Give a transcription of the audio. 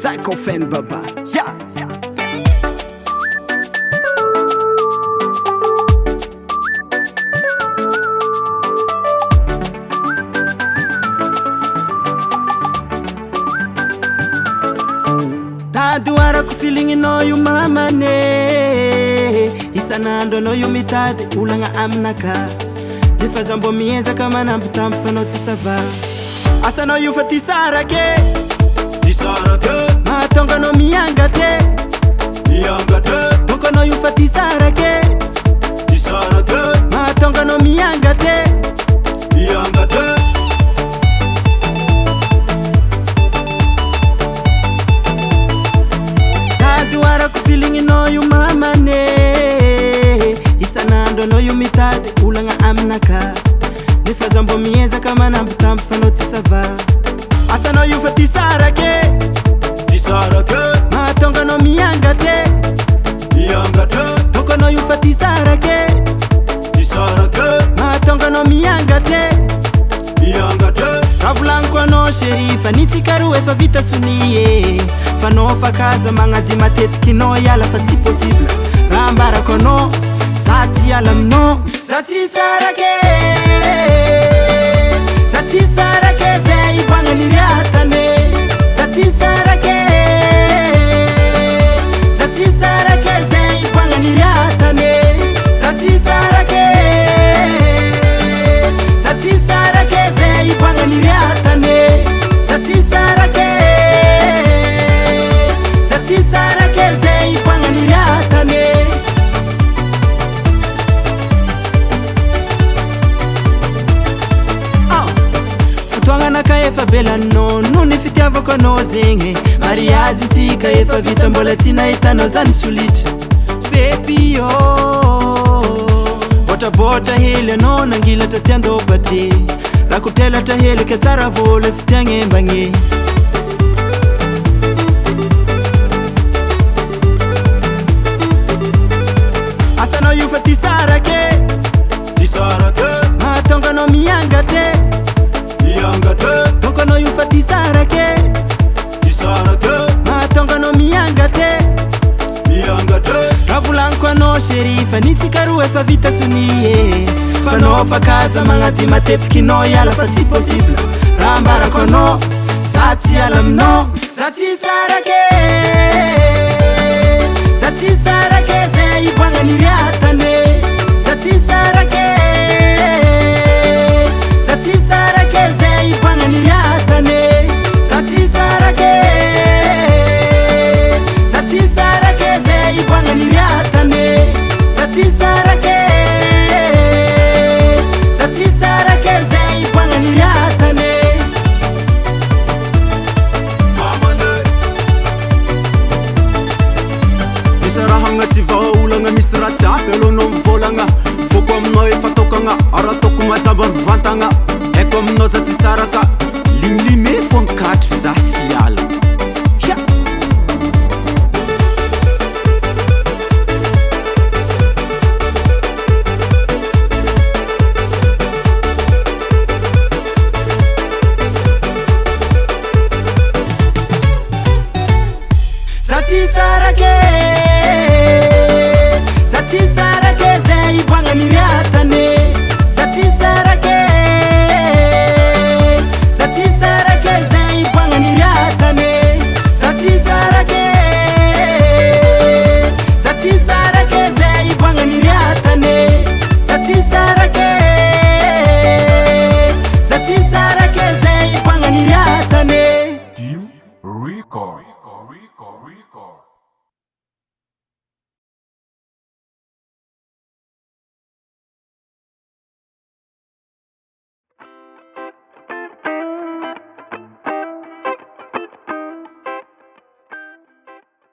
Jacot Fen baba, yeah. Taduarako feelinginao io mamane, isanandro anao io mitady olagna aminaka. Nefa za mbo miezaka manampy tampo fa anao tsy sava. Asanao io fa ty sarake, mahatonga anao mianga te, boko anao io fa ty sarake, mahatonga anao mianga te. Taduarako feelinginao io mamane, isanandro anao io mitady olagna aminaka. Nefa za mbo miezaka manampy tampo fa anao tsy sava. Asanao io fa ty sarake, mahatonga anao mianga te, boko anao io fa ty sarake, mahatonga anao mianga te. Raha volagniko anao chéri fa nitsikaro efa vita sonie, fa anao fakaza magnazy matetiky anao hiala fa tsy possible. Raha ambarako anao za tsy hiala aminao, za tsy sarake, za tsy sarake zay iboagna niriatane, za tsy sarake, za tsy sarake zay iboagna niriatane, za tsy sarake, za tsy sarake zay iboagna niriatane, za tsy sarake, za tsy sarake zay iboagna niriatane. Fotoagnanaka efa belanao noho ny fitiavako anao zegny, mariazy ntsika efa vita mbola tsy nahitanao zany solitra. Baby oh, botrabotra hely anao nangilatra tiandopate, raha kotrelatra hely ke tsara vola fitiagnembagny. Asanao io fa ty sarake, mahatonga anao mianga te, boko anao io fa ty sarake, mahatonga anao mianga te. Raha volagniko anao chéri fa nitsikaro efa vita sonie, fa anao fakaza magnazy matetiky anao hiala fa tsy possible. Raha ambarako anao za tsy hiala aminao, za tsy sarake, za tsy sarake zay iboagna niriatane, za tsy sarake, za tsy sarake zay iboagna niriatane, za tsy sarake, za tsy sarake zay iboagna niriatane, za tsy sarake, za tsy sarake zay iboagna niriatane. Misy raha agnaty vahaolagna, misy raha tsy ampy alohanao mivolagna. Foko aminao efa tokagna, ara toko mazava mivantagna. Haiko aminao za tsy saraka, limilime fo ankatry fa za tsy hiala. Za tsy sarake, za tsy sarake.